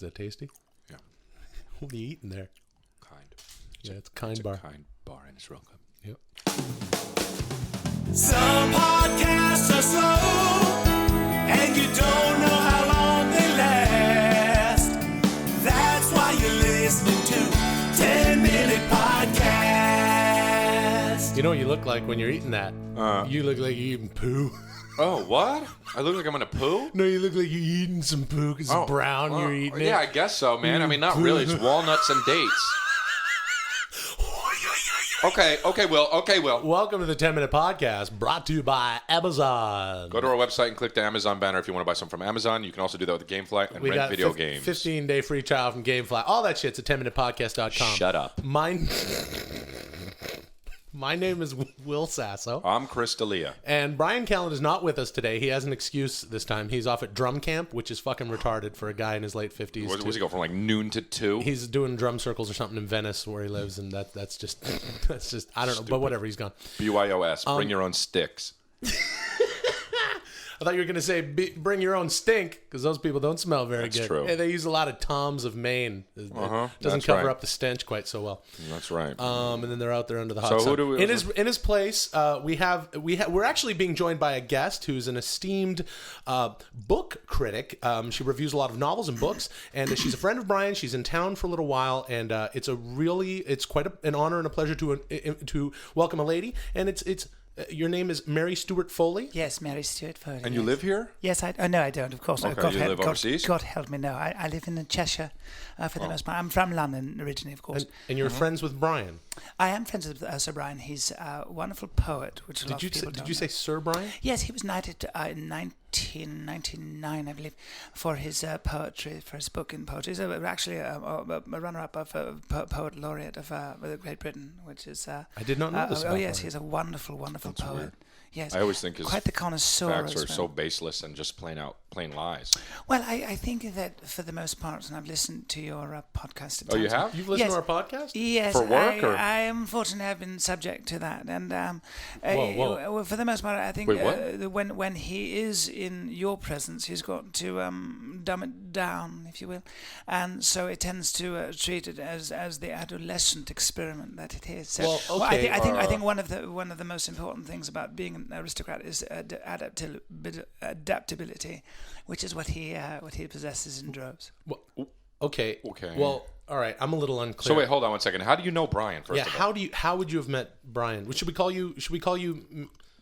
that tasty? Yeah. What are you eating there? Kind. It's Kind Bar. It's a Kind Bar, and it's real good. Yep. Some podcasts are slow, and you don't know how long they last. That's why you're listening to 10-Minute Podcast. You know what you look like when you're eating that? You look like you're eating poo. Oh, what? I look like I'm gonna poo? No, you look like you're eating some poo because it's brown. You're eating it. Yeah, I guess so, man. I mean, not really. It's walnuts and dates. Okay, Will. Welcome to the 10-Minute Podcast, brought to you by Amazon. Go to our website and click the Amazon banner if you want to buy something from Amazon. You can also do that with the Gamefly and rent video games. 15-day free trial from Gamefly. All that shit's at 10minutepodcast.com. Shut up. My name is Will Sasso. I'm Chris D'Elia. And Bryan Callen is not with us today. He has an excuse this time. He's off at drum camp, which is fucking retarded for a guy in his late 50s. Was he go from like noon to 2? He's doing drum circles or something in Venice where he lives, and that's just I don't know, but whatever, he's gone. BYOS, bring your own sticks. I thought you were going to say bring your own stink, because those people don't smell very good. That's true. They use a lot of Toms of Maine. It doesn't cover up the stench quite so well. That's right. And then they're out there under the hot sun. Who do we... In his place, we're actually being joined by a guest who's an esteemed book critic. She reviews a lot of novels and books, and she's a friend of Bryan. She's in town for a little while, and it's quite an honor and a pleasure to welcome a lady. And it's your name is Mary Stuart Foley? Yes, Mary Stuart Foley. And you live here? Yes, no, I don't, of course. Okay, you live overseas? God help me, no. I live in Cheshire for the most part. I'm from London originally, of course. And you're friends with Bryan? I am friends with Sir Bryan. He's a wonderful poet, which a lot of people don't know. Did you say Sir Bryan? Yes, he was knighted in 1999, I believe, for his poetry, for his book in poetry. He's actually a runner-up of poet laureate of Great Britain, which is... I did not know this about yes, Bryan. he's a wonderful poet. Weird. Yes, I always think his quite the connoisseur facts are as well. so baseless and just plain lies. Well, I think that for the most part, and I've listened to your podcast. Oh, you have? You've listened to our podcast? Yes. For work? I unfortunately have been subject to that. And Whoa. For the most part, I think Wait, what? When he is in your presence, he's got to dumb it down, if you will. And so it tends to treat it as the adolescent experiment that it is. So, well, okay. I think one of the most important things about being an aristocrat is adaptability, which is what he possesses in droves. Well, okay. Well, all right. I'm a little unclear. So wait, hold on 1 second. How do you know Bryan? First of all? How would you have met Bryan? Should we call you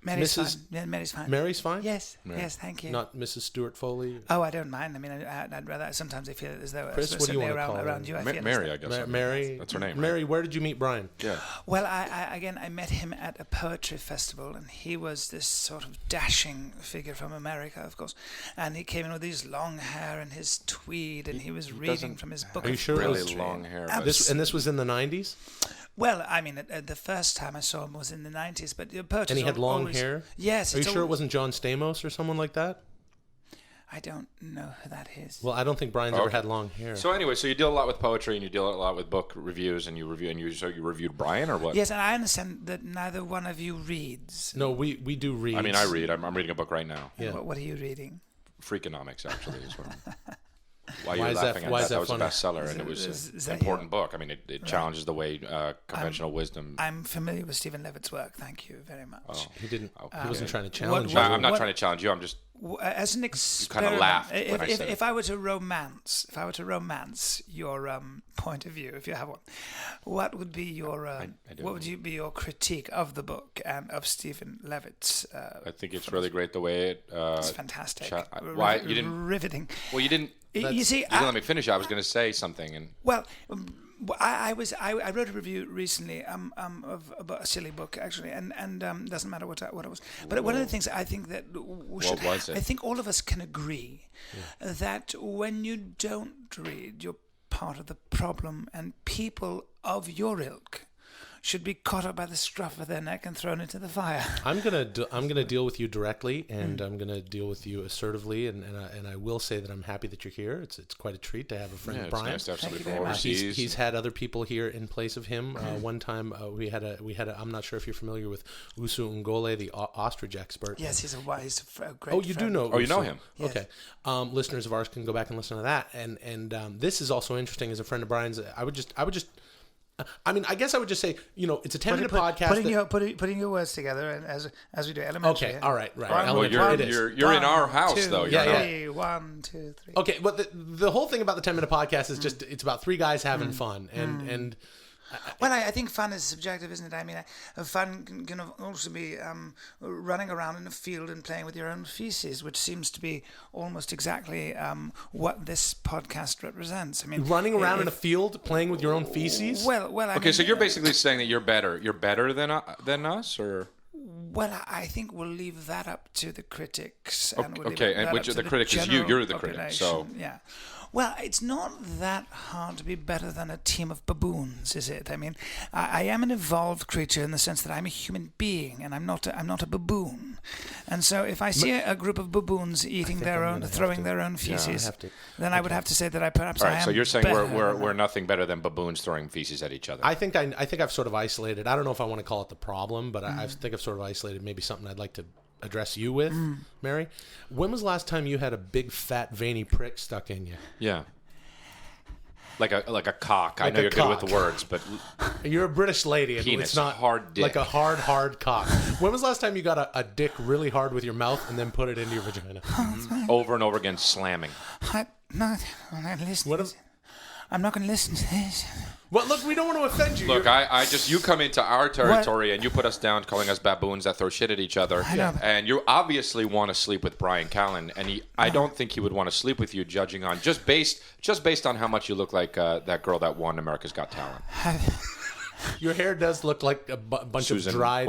Mary's Mrs. fine. Yeah, Mary's fine. Mary's fine? Yes, yes, thank you. Not Mrs. Stuart Foley? Oh, I don't mind. I mean, I'd rather, sometimes I feel as though Chris, what do you want to call around you. Mary, I guess. Mary. That's her name. Mary, where did you meet Bryan? Yeah. Well, I met him at a poetry festival, and he was this sort of dashing figure from America, of course. And he came in with his long hair and his tweed, and he was reading from his book. Are you sure really it was long hair? This was in the 90s? Well, I mean, the first time I saw him was in the 90s, but the poetry. And he had long hair? Yes. Are you sure it wasn't John Stamos or someone like that? I don't know who that is. Well, I don't think Bryan's ever had long hair. So anyway, so you deal a lot with poetry and you deal a lot with book reviews and you reviewed Bryan or what? Yes, and I understand that neither one of you reads. No, we do read. I mean, I read. I'm reading a book right now. Yeah. What are you reading? Freakonomics, actually, is what Why you're laughing at that? That was a funny? bestseller, and it was an important book. I mean, it challenges the way conventional wisdom. I'm familiar with Stephen Levitt's work. Thank you very much. Oh. He didn't. Okay. He wasn't trying to challenge you. I'm not trying to challenge you. I'm just. As an experiment, you kind of laughed when I said it. If I were to romance your point of view, if you have one, what would be your be your critique of the book and of Stephen Levitt's? I think it's really great the way it. It's fantastic. Why you didn't? Riveting. Well, you didn't. You see, you didn't let me finish. I was going to say something, and well. I wrote a review recently of a silly book actually, and doesn't matter what it was. But one of the things I think that I think all of us can agree that when you don't read, you're part of the problem, and people of your ilk should be caught up by the scruff of their neck and thrown into the fire. I'm gonna deal with you directly, and I'm gonna deal with you assertively, and I will say that I'm happy that you're here. It's quite a treat to have a friend of Bryan. It's nice to have somebody from overseas. He's had other people here in place of him. One time we had a. I'm not sure if you're familiar with Usu Ngole, the ostrich expert. Yes, he's a great Oh, you friend. do know? Oh, you know Usu. him? Yes. Okay. Listeners of ours can go back and listen to that. And this is also interesting as a friend of Bryan's. I would just. I mean, I guess I would just say, it's a 10-minute podcast. Putting your words together, and as we do elementary. Okay, all right. Well, you're in our house, though. You're Yeah. 1, 2, 3. Okay, but the whole thing about the 10-minute podcast is just it's about three guys having fun, and Well, I think fun is subjective, isn't it? I mean, fun can also be running around in a field and playing with your own feces, which seems to be almost exactly what this podcast represents. I mean, running around in a field playing with your own feces. Well. I mean, So you're basically saying that you're better. You're better than us, or? Well, I think we'll leave that up to the critics. And which the critic is you. You're the critic. So yeah. Well, it's not that hard to be better than a team of baboons, is it? I mean, I am an evolved creature in the sense that I'm a human being, and I'm not a baboon. And so, if I see a group of baboons eating throwing their own feces, then I would have to say that perhaps I am. So you're saying better we're nothing better than baboons throwing feces at each other. I think I've sort of isolated. I don't know if I want to call it the problem, but I think I've sort of isolated maybe something I'd like to address you with, Mary. When was the last time you had a big, fat, veiny prick stuck in you? Yeah. Like a cock. I know you're good with the words, but you're a British lady, and penis, it's not hard dick. like a hard cock. When was the last time you got a dick really hard with your mouth and then put it into your vagina? Over and over again, slamming. I'm not going to listen to this. Well, look, we don't want to offend you. Look, you come into our territory and you put us down, calling us baboons that throw shit at each other. And you obviously want to sleep with Bryan Callen, and I don't think he would want to sleep with you, judging on just based on how much you look like that girl that won America's Got Talent. Your hair does look like a bunch of dried.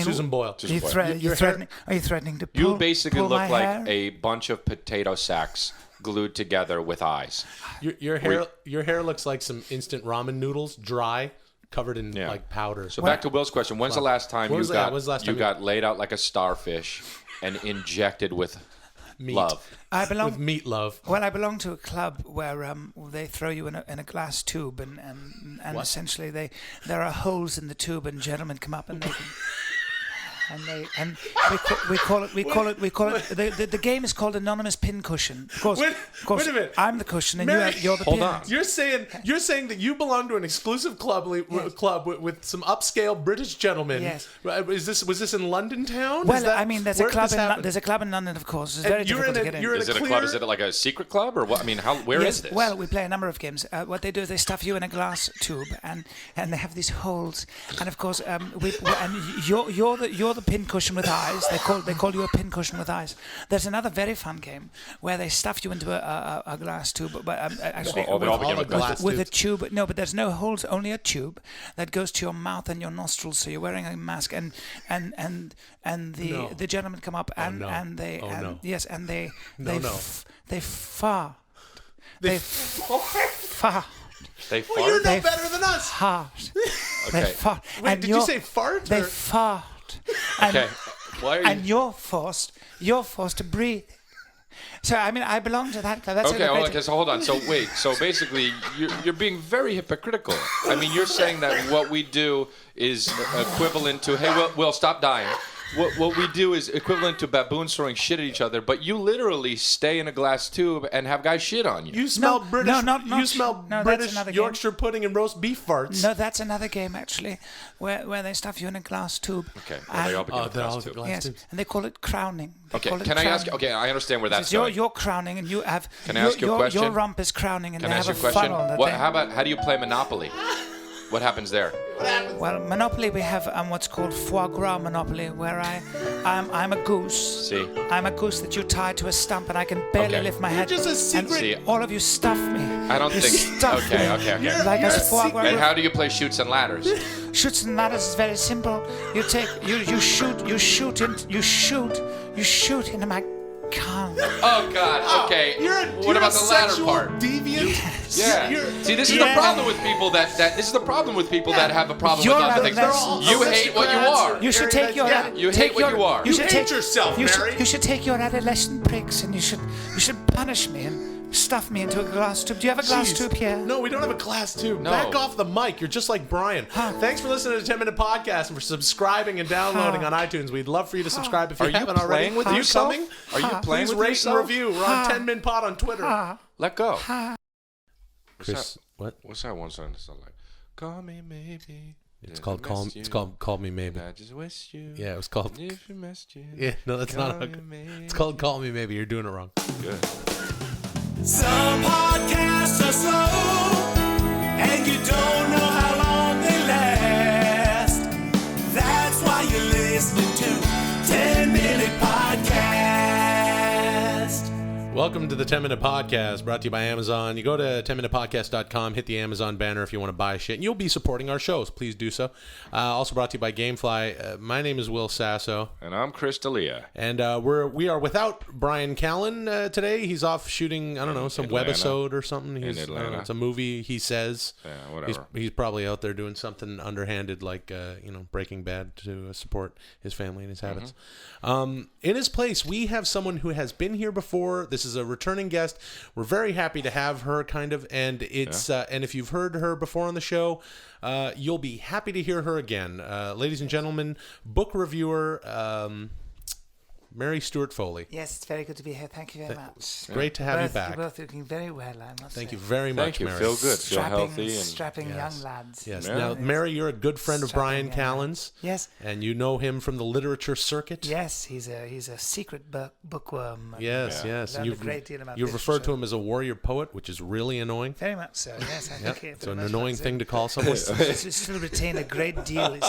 Susan Boyle. Are you threatening to pull? You basically pull look like hair? a bunch of potato sacks glued together with eyes. Your hair looks like some instant ramen noodles, dry, covered in like powder. So back to Will's question: when's the last time you got laid out like a starfish and injected with meat? Love? With meat love. Well, I belong to a club where they throw you in a glass tube, and essentially there are holes in the tube, and gentlemen come up and they can. And we call it the game is called anonymous pincushion. Of course, wait a minute. I'm the cushion and Mary, you're the pin. Hold on. You're saying that you belong to an exclusive club with some upscale British gentlemen. Yes. Was this in London town? Well, I mean, there's a club in London, of course. It's very difficult to get in. Is it a club? Is it like a secret club or what? I mean, where is this? Well, we play a number of games. What they do is they stuff you in a glass tube, and they have these holes, and of course, you're the pincushion with eyes. They call you a pincushion with eyes. There's another very fun game where they stuff you into a glass tube, but actually with a tube. No, but there's no holes, only a tube that goes to your mouth and your nostrils. So you're wearing a mask, and the gentlemen come up and they fart. They fart. They fart. Well, you're no better than us. Fart. Okay. They fart. Wait, did you say fart? They fart. Okay. Why are you? And you're forced to breathe. So I mean, I belong to that club. That's Okay, so hold on. So wait. So basically, you're being very hypocritical. I mean, you're saying that what we do is equivalent to, hey, Will, stop dying. What we do is equivalent to baboons throwing shit at each other, but you literally stay in a glass tube and have guys shit on you. You smell British. You smell British Yorkshire pudding and roast beef farts. No, that's another game actually, where they stuff you in a glass tube. Okay, well, they all begin with glass tube. Yes, and they call it crowning. I ask? Okay, I understand where that's going. You're crowning, and you have. Can I ask you a question? Your rump is crowning, and Can they I ask have you a a question? funnel. How do you play Monopoly? What happens there? Well, Monopoly, we have what's called foie gras Monopoly, where I'm a goose. See? I'm a goose that you tie to a stump, and I can barely lift my head. You're just a secret. And all of you stuff me. I don't think. Stuff Okay. You're like a foie gras. And how do you play shoots and ladders? Shoots and ladders is very simple. You shoot into my cunt. Oh God. Okay. What about the latter part? Deviant. Yeah. See, this is the problem with people that this is the problem with people that have a problem You're with other not- things. You hate what you are. You should take your. You hate what you are. You hate yourself, Mary. You should take your adolescent pricks and you should punish me and stuff me into a glass tube. Do you have a glass tube here? No, we don't have a glass tube. No. Back off the mic. You're just like Brian. Thanks for listening to the 10-Minute Podcast and for subscribing and downloading on iTunes. We'd love for you to subscribe if you Are you haven't already. playing with Are you yourself? coming? Are you playing Please with rate yourself? and review. We're on 10-Min Pod on Twitter. Let go. Chris, what? What's that one song that's like? Call me maybe. It's called Call Me Maybe. I just wish you. Yeah, it was called. If you missed you. Yeah, no, that's not. It's called Call Me Maybe. You're doing it wrong. Good. Some podcasts are slow, and you don't know how long they last. That's why you're listening to 10-Minute Podcast. Welcome to the 10-Minute Podcast, brought to you by Amazon. You go to 10minutepodcast.com, hit the Amazon banner if you want to buy shit, and you'll be supporting our shows. Please do so. Also brought to you by Gamefly. My name is Will Sasso. And I'm Chris D'Elia. And we are without Bryan Callen today. He's off shooting, I don't know, some Atlanta. webisode or something. In Atlanta. It's a movie, he says. Yeah, whatever. He's probably out there doing something underhanded like, Breaking Bad to support his family and his habits. In his place, we have someone who has been here before. This is a returning guest. We're very happy to have her, kind of, and it's and if you've heard her before on the show, you'll be happy to hear her again. Ladies and gentlemen, book reviewer Mary Stuart Foley. Yes, it's very good to be here. Thank you very much. Great to have you back. You're both looking very well, I must say. Thank you very much, Thank you. Mary. Feel good. Feel healthy. And Strapping young lads. Yes. Yeah. Now, Mary, you're a good friend of Bryan Strapping young Callen's. Yes. And you know him from the literature circuit. Yes, he's a secret bookworm. Yes, yes. Learned And a great deal about you've literature. referred to him as a warrior poet, which is really annoying. Very much so, yes. I Yep. think It's an annoying thing to call someone. He still retain a great deal. He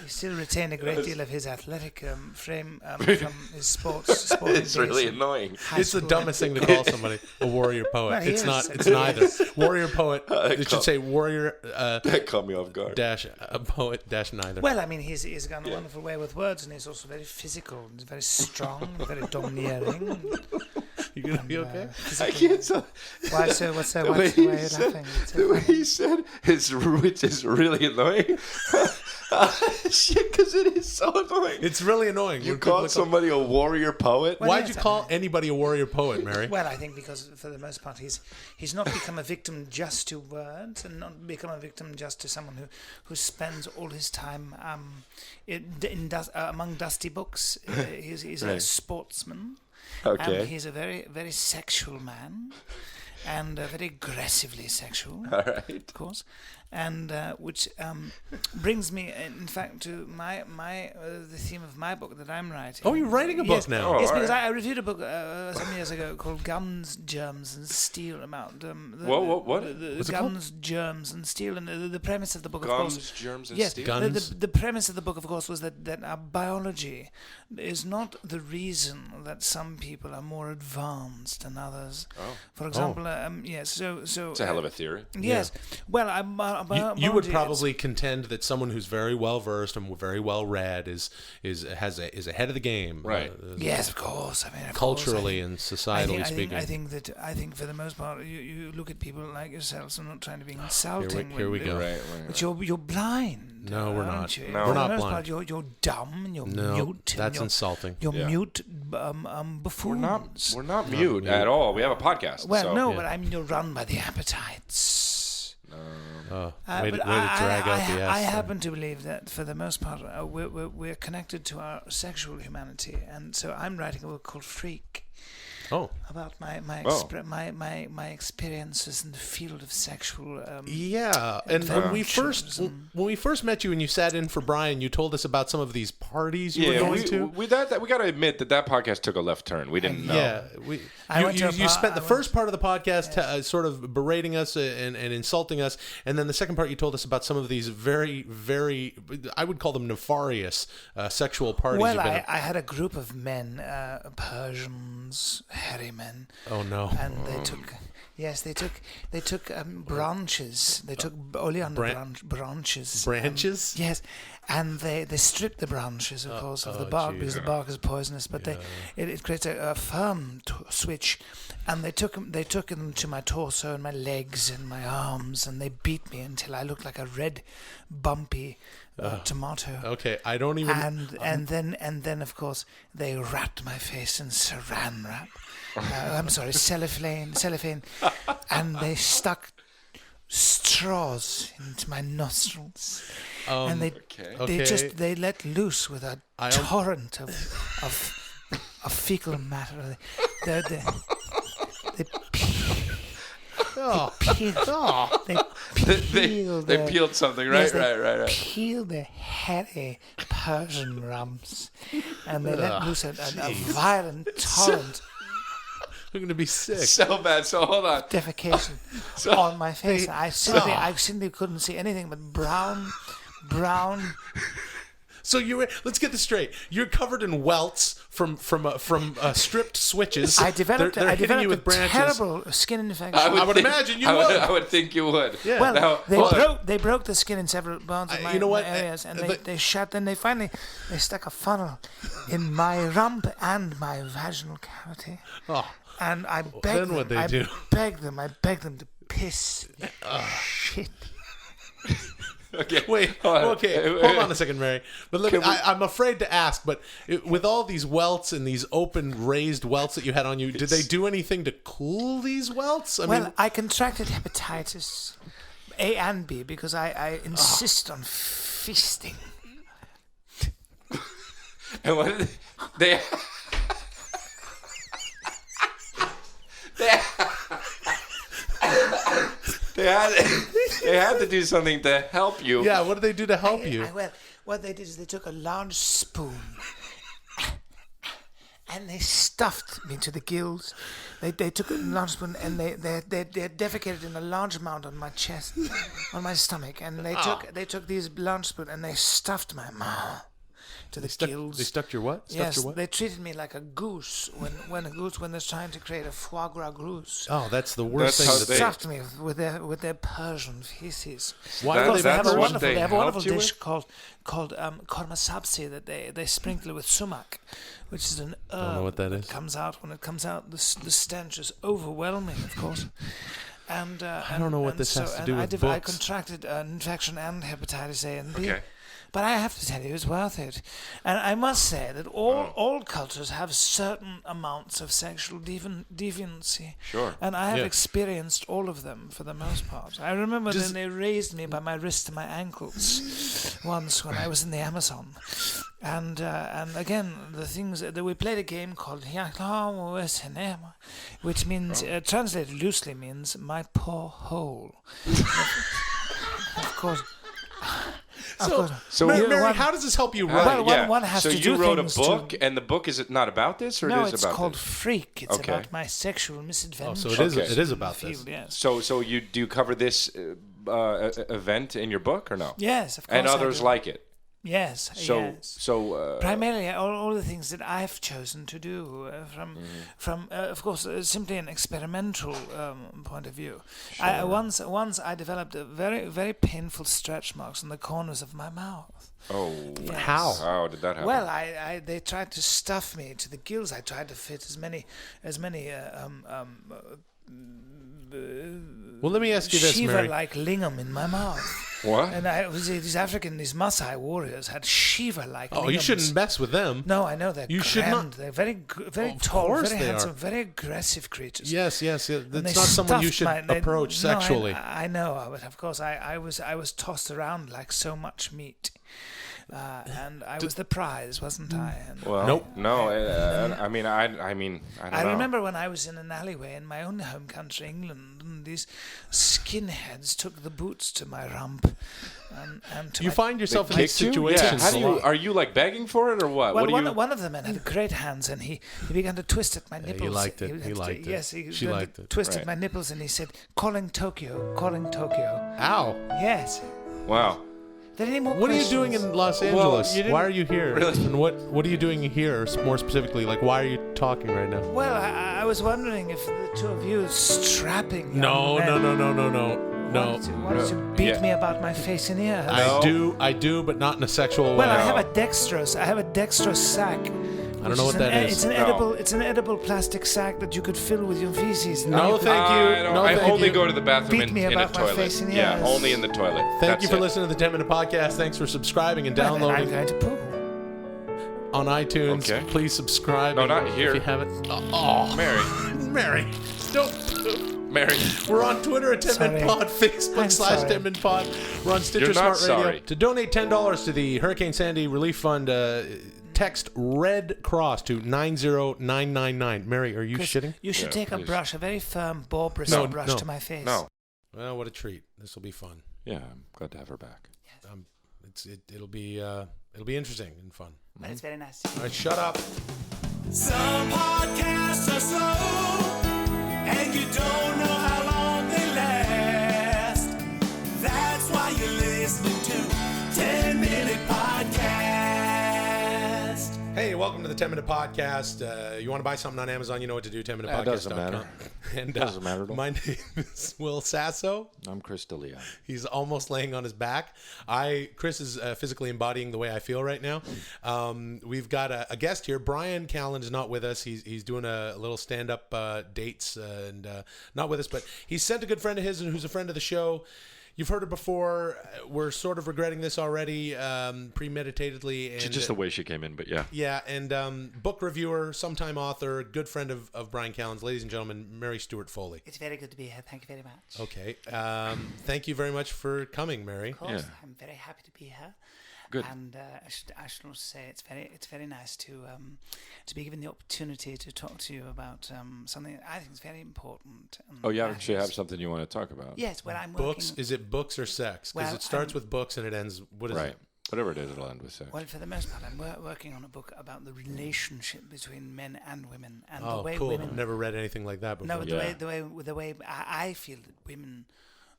still retain a great deal of his athletic frame from his sports. It's really annoying. It's the dumbest thing to call somebody a warrior poet. Well, he It's is. not. It's neither. Warrior poet. It should say warrior That caught me off guard. dash poet dash neither. Well, I mean, he's got a wonderful way with words, and he's also very physical, and very strong, very domineering. You gonna be okay? I can't tell. Why so? What's so? The Why way are he you said- laughing? The way he said which is really annoying. Shit, because it is so annoying. It's really annoying. You when people called somebody a warrior poet? Well, Why'd yes, you I call mean- anybody a warrior poet, Mary? Well, I think because for the most part he's not become a victim just to words, and not become a victim just to someone who spends all his time among dusty books. He's a Right. sportsman. Okay. And he's a very, very sexual man, and very aggressively sexual, All right. of course, and which brings me, in fact, to the theme of my book that I'm writing. Oh, you're writing a book Yes. now. Oh, Yes, all because right. I reviewed a book some years ago called Guns, Germs, and Steel about What? What's it guns, germs, and steel, and the premise of the book, of course. Gums, germs, and Yes, steel? Guns. the premise of the book, of course, was that our biology is not the reason that some people are more advanced than others. Oh. For example, yes, so It's a hell of a theory. yes. Well, You would probably contend that someone who's very well versed and very well read is ahead of the game, Right. Yes, of course. I mean, of culturally course, and societally speaking. I think for the most part, you look at people like yourselves. I'm not trying to be insulting. Here we go. Right. But you're blind. No, we're aren't not. You? No. For We're the not most blind. part, you're dumb and you're No, mute. that's and you're, insulting. You're Yeah. mute buffoons. We're not mute at all. We have a podcast. Well, so. no, Yeah. but I mean, you're run by the appetites. Way to But drag out the S. I there. happen to believe that for the most part, we're connected to our sexual humanity, and so I'm writing a book called Freak Oh, about my experiences in the field of sexual. yeah. And when we Adventurism. first met you and you sat in for Brian, you told us about some of these parties you were Yeah, going to. we got to admit that podcast took a left turn. We didn't know. Yeah, I went to a you spent the I first part of the podcast sort of berating us and insulting us, and then the second part you told us about some of these very, very, I would call them nefarious sexual parties. Well, you've been I had a group of men, Persians, hairy men. Oh no! And they took, Yes, they took branches. They took oleander branches. Branches? Yes, and they stripped the branches, of course, of the bark because the bark is poisonous. But it creates a firm switch, and they took them to my torso and my legs and my arms, and they beat me until I looked like a red, bumpy tomato. Okay, I don't even. And then of course they wrapped my face in saran wrap. I'm sorry, cellophane, and they stuck straws into my nostrils, and they let loose with a torrent of fecal matter. They peeled something, right? Yes, right. Peeled the hairy Persian rumps, and they let loose a violent torrent. I'm going to be sick. So bad. So hold on. Defecation on my face. I simply couldn't see anything but brown. So let's get this straight. You're covered in welts from stripped switches. I developed they're hitting you with a branches. terrible skin infection. I would imagine you would. I would think you would. Yeah. Well, they broke the skin in several bones of my areas, and they shut. Then they stuck a funnel in my rump and my vaginal cavity. Oh. And I begged them to piss shit. Okay. Wait. Okay. Hold on a second, Mary. But I'm afraid to ask. But with all these welts and these open, raised welts that you had on you, did they do anything to cool these welts? I contracted hepatitis A and B because I insist on feasting. And what did they? They had to do something to help you. Yeah, what did they do to help you? What they did is they took a large spoon and they stuffed me to the gills. They took a large spoon and they defecated in a large amount on my chest, on my stomach, and they took these large spoon and they stuffed my mouth to the gills. They stuck your what? Yes, they treated me like a goose when they're trying to create a foie gras goose. Oh, that's the worst thing. They stuffed me with their Persian feces. Why do they have a wonderful you dish called korma sabzi that they sprinkle with sumac, which is an herb. I don't know what that is. Comes out when it comes out. The stench is overwhelming, of course. And I don't know what this has to do with books. I contracted an infection and hepatitis A and B. Okay. But I have to tell you, it was worth it. And I must say that all cultures have certain amounts of sexual deviancy. Sure. And I have experienced all of them for the most part. I remember then they raised me by my wrists to my ankles once when I was in the Amazon. And again, the things that we played a game called which means, translated loosely, means my poor hole. Of course. So Mary, how does this help you write? One has so to you do wrote a things book, and the book is not about this, or no, it is about this? No, it's called Freak. It's about my sexual misadventure. Oh, so it is about this. Yes. So do you cover this event in your book or no? Yes, of course. And others like it. Yes. So primarily all the things that I've chosen to do from of course simply an experimental point of view. Sure. Once I developed a very very painful stretch marks on the corners of my mouth. Oh, yes. How did that happen? Well, they tried to stuff me to the gills. I tried to fit as many. Well, let me ask you this, Mary. Shiva-like lingam in my mouth. What? And these Maasai warriors had Shiva-like lingams. Oh, you shouldn't mess with them. No, I know. They're you grand. should not. They're very tall, very handsome, very aggressive creatures. Yes. That's not someone you should approach sexually. I know, but of course I was tossed around like so much meat. And I was the prize, wasn't I? And nope. No. I don't know. I remember when I was in an alleyway in my own home country, England, and these skinheads took the boots to my rump. And to you find yourself in these situations. situations. Are you like begging for it or what? Well, one of the men had great hands, and he began to twist at my nipples. He liked it. Yes, she liked it. Twisted my nipples, and he said, "Calling Tokyo, calling Tokyo." Ow. Yes. Wow. there any more What are you questions? doing in Los Well, Angeles? you didn't- Why are you here? Really? And what are you doing here, more specifically? Like, why are you talking right now? Well, I was wondering if the two of you strapping No. wanted to beat me about my face and ears. I do, but not in a sexual way. Well, I have a dextrose sack. I don't know what that is. It's an edible plastic sack that you could fill with your feces. and No, you could thank you. I thank only you. go to the bathroom Beat me in a about my toilet. face and Yeah, ears. only in the toilet. Thank you for it. listening to the 10 Minute Podcast. Thanks for subscribing and I'm downloading going to poo. on iTunes. Okay. Please subscribe. No, not here. If you haven't. Oh, Mary. Don't. Mary. We're on Twitter at 10 Min Pod, Facebook I'm sorry. /10 Min Pod. We're on Stitcher You're not Smart Radio. sorry. To donate $10 to the Hurricane Sandy Relief Fund, text Red Cross to 90999. Mary, are you shitting? You should take please. a brush, a very firm ball bristle brush to my face. No. Well, what a treat. This will be fun. Yeah, I'm glad to have her back. It'll be interesting and fun. But it's very nice. All right, shut up. Some podcasts are slow, and you don't know how long they last. That's why you're listening to 10 Minute Podcast. Hey, welcome to the 10 Minute Podcast. You want to buy something on Amazon, you know what to do, 10minutepodcast.com. It doesn't matter. And, Doesn't matter at all. My name is Will Sasso. I'm Chris D'Elia. He's almost laying on his back. Chris is physically embodying the way I feel right now. We've got a guest here. Bryan Callen is not with us. He's doing a little stand-up dates and not with us, but he sent a good friend of his who's a friend of the show. You've heard it before. We're sort of regretting this already, premeditatedly. And, Just the way she came in, but yeah. yeah, and book reviewer, sometime author, good friend of Bryan Callen's. Ladies and gentlemen, Mary Stuart Foley. It's very good to be here. Thank you very much. Okay. Thank you very much for coming, Mary. Of course, Yeah. I'm very happy to be here. Good. And I should also say it's very nice to be given the opportunity to talk to you about something that I think is very important. And Oh, you I actually think have something you want to talk about? Yes, well, I'm Books? working. Is it books or sex? Because Well, it starts with books and it ends. What is Right. it? Whatever it is, it'll end with sex. Well, for the most part, I'm working on a book about the relationship between men and women, and the Oh, way cool. women. I've never read anything like that before. No, but Yeah. the way I feel that women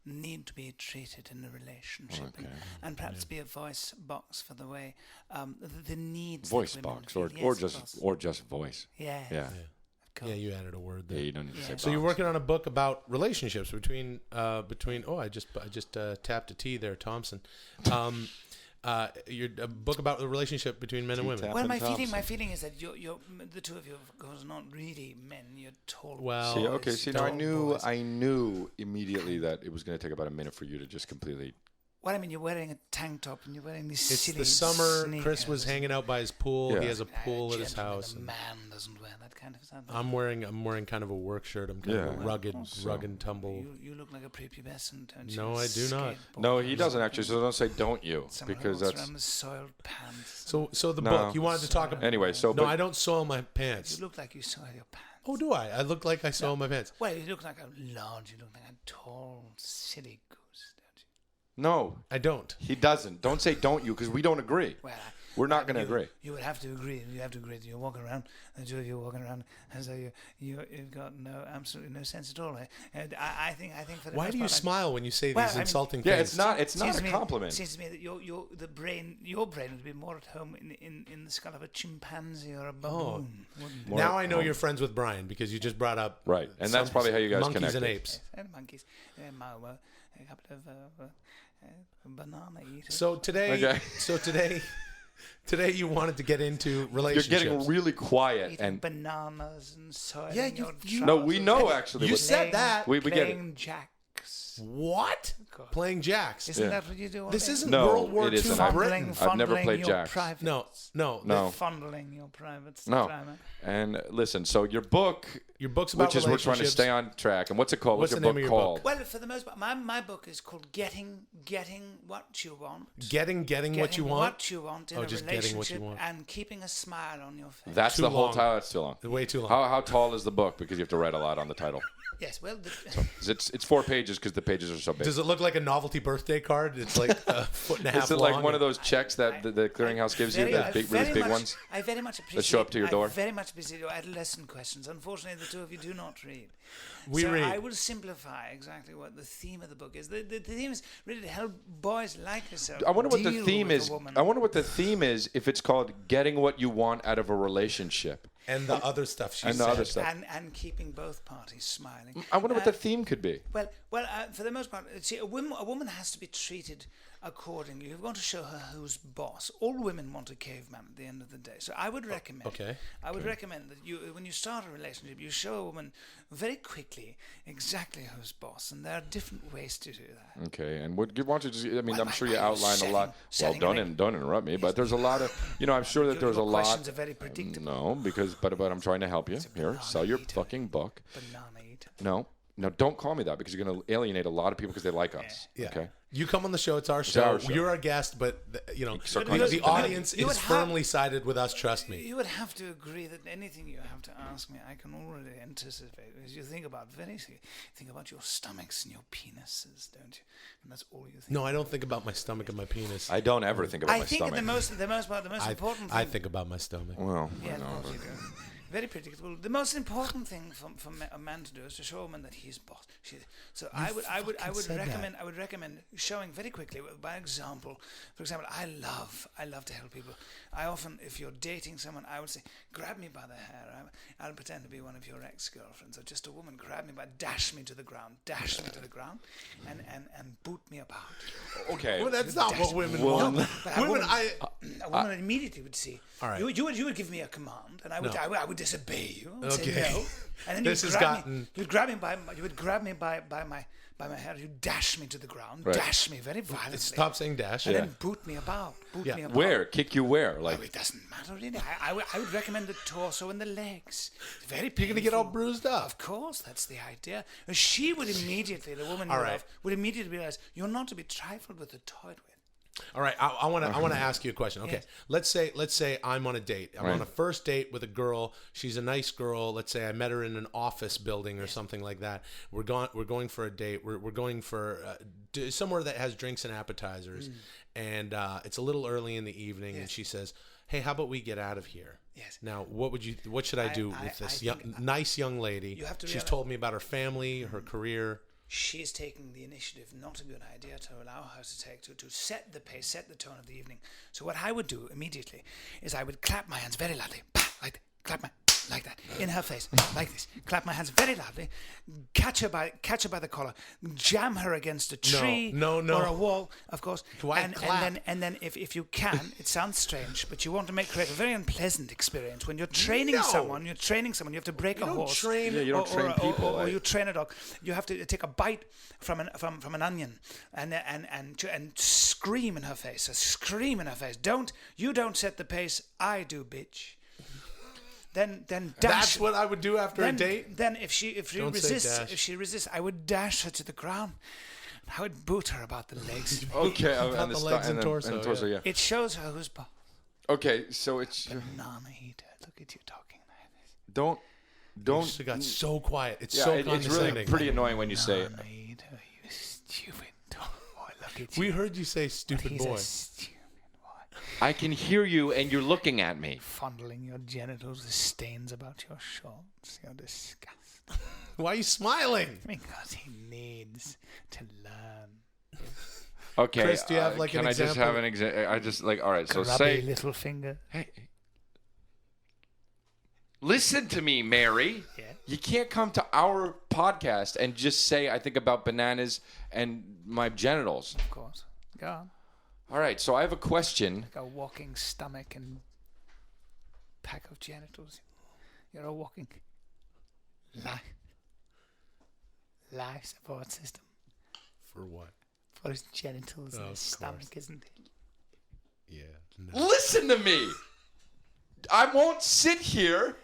need to be treated in a relationship, and perhaps be a voice box for the way the needs. Voice that women box, feel. or Yes, just boss. just voice. Yeah. Yeah. Cool. Yeah, you added a word there. Yeah, you don't need to say So you're box. working on a book about relationships between. Oh, I just tapped a T there, Thompson. You're a book about the relationship between men and women. T-tap. Well, my Thompson. feeling is that you're the two of you, of course, not really men. You're tall. Well, See, okay. See, now I boys. knew immediately that it was going to take about a minute for you to just completely. Well, I mean, you're wearing a tank top and you're wearing these it's silly the summer. sneakers. Chris was hanging out by his pool. Yeah. He has a pool at his Gentleman, house. A and man doesn't wear that kind of stuff. I'm wearing kind of a work shirt. I'm kind of a Yeah. rugged and tumble. You look like a prepubescent, don't you? No, I do not. No, he doesn't actually. So don't say "don't you," Someone because who walks that's. around with soiled pants. So the No. book you wanted to talk about. Anyway, so No, but I don't soil my pants. You look like you soil your pants. Oh, do I? I look like I soil my pants. Well, you look like a large. You look like a tall, silly goose, don't you? no, I don't. he doesn't. Don't say "don't you" because we don't agree. Well, We're not going to you- agree. You would have to agree. You have to agree that you're walking around, the two of you are walking around as though you've got absolutely no sense at all. I think for the Why most do you part, smile when you say Well, these I mean- insulting Yeah, things? it's not. It's not Seems a to me- compliment. Seems to me that your brain would be more at home in the skull of a chimpanzee or a baboon. wouldn't it? Now I know you're friends with Bryan because you just brought up Right, and that's probably how you guys monkeys connected. and apes. And monkeys, a couple of banana eaters. So today you wanted to get into You're relationships. getting really quiet, Eating and bananas and soiling Yeah, your no, we know trousers. actually. You what- said that. We get it. Playing jacks. What? Playing jacks. Isn't Yeah. that what you do? all This day? isn't No, World War it II isn't. I've- Britain. I've never Fondling played your jacks. privates. No. Fondling your privates. No. Private. And listen, so your book, Your book's about which is we're trying to relationships. stay on track. And what's it called? What's What's the your name book of your called? book? Well, for the most part, my book is called Getting What You Want. Getting what you want. What you want in Oh, a just getting what you relationship want. and keeping a smile on your face. That's Too the whole long. title. That's too long. Way too long. How tall is the book? Because you have to write a lot on the title. Yes, well, It's 4 pages because the pages are so big. Does it look like a novelty birthday card? It's like a foot and a half Is it long. like one of those checks that the clearinghouse gives you, the really big ones? I very much appreciate. That show up to your door? I very much appreciate your adolescent questions. Unfortunately, the two of you do not read. We read. I will simplify exactly what the theme of the book is. The theme is really to help boys like yourself. I wonder what the deal theme with is. a woman. I wonder what the theme is if it's called getting what you want out of a relationship. And the other stuff she And said. the other stuff. And keeping both parties smiling. I wonder what the theme could be. Well, for the most part, see, a woman has to be treated accordingly. You want to show her who's boss. All women want a caveman at the end of the day. So I would recommend. I would recommend that you, when you start a relationship, you show a woman very quickly exactly who's boss, and there are different ways to do that. Okay, and why don't you just? I mean, I'm sure you outlined a lot. Setting Well, don't interrupt me. But there's a lot of, I'm sure that there's a lot. Questions are very predictable. No, but I'm trying to help you. Here, sell your fucking book. Banana eater. No, don't call me that because you're going to alienate a lot of people because they like us. Yeah. Okay. You come on the show. It's our show. our show. You're our guest, but start calling us the banana. audience You is would have- firmly sided with us. Trust me. You would have to agree that anything you have to ask me, I can already anticipate. As you think about your stomachs and your penises, don't you? And that's all you think. No, I don't think about my stomach and my penis. I don't ever think about my think stomach. the most important thing. I think about my stomach. Well, Yeah, of course you do. Very predictable. The most important thing for a man to do is to show a woman that he's boss. I would recommend showing very quickly by example. For example, I love to help people. I often, if you're dating someone, I would say, grab me by the hair. I'll pretend to be one of your ex-girlfriends, or just a woman. Grab me dash me to the ground, and boot me about. okay. Well, that's not what women Well, want. no. But Women, a woman immediately would see. All right. You would give me a command, and I would disobey you. I would say Okay. no. And then This has gotten- you would grab me by my hair. You dash me to the ground. Right. Dash me very violently. Stop saying dash. And then boot me about. Yeah. Me about. Where? Kick you where? Oh, Like, it doesn't matter really. I would recommend the torso and the legs. It's very You're gonna get all painful. bruised up. Of course, that's the idea. She would immediately, the woman All you right. love, would immediately realize you're not to be trifled with or toyed with. All right, I want to ask you a question. Okay, Yes. let's say I'm on a date. I'm on a first date with a girl. She's a nice girl. Let's say I met her in an office building or something like that. We're going for a date. We're going for somewhere that has drinks and appetizers, and it's a little early in the evening. And she says, "Hey, how about we get out of here?" Yes. Now, what should I do with this nice young lady? You have to She's realize- told me about her family, her career. She's taking the initiative. Not a good idea to allow her to set the pace, set the tone of the evening. So what I would do immediately is I would clap my hands very loudly, like that, clap like that in her face, like this. Clap my hands very loudly, catch her by the collar, jam her against a tree No. or a wall, of course. Why clap? And then if you can, it sounds strange, but you want to create a very unpleasant experience when you're training No. someone. You're training someone. You have to break a don't horse. train- Yeah, you don't train people, Or right? you train a dog. You have to take a bite from an onion and scream in her face. Scream in her face. You don't set the pace. I do, bitch. Then dash. That's what I would do after a Then, date. then if she Don't say dash. if she resists, I would dash her to the ground. I would boot her about the legs. okay, About the legs and torso, yeah. It shows her who's boss. Okay, so it's Banana eater. Look at you talking like this. don't. She got so quiet. It's Yeah, so it's condescending. really pretty annoying when you say it. Banana eater, you stupid dog. Boy, look at We you. heard you say stupid He's boy. a stupid boy. I can hear you, and you're looking at me. Fondling your genitals with stains about your shorts. You're disgusting. Why are you smiling? Because he needs to learn. Okay, Chris, do you have, like, can an I just example? have an example? I just like, all right. So Grubby say, little finger. hey, listen to me, Mary. Yeah. You can't come to our podcast and just say I think about bananas and my genitals. Of course. Go on. All right, so I have a question. Like a walking stomach and pack of genitals. You're a walking life support system For what? for his genitals and Of his stomach, course. isn't it? Yeah. No. Listen to me. I won't sit here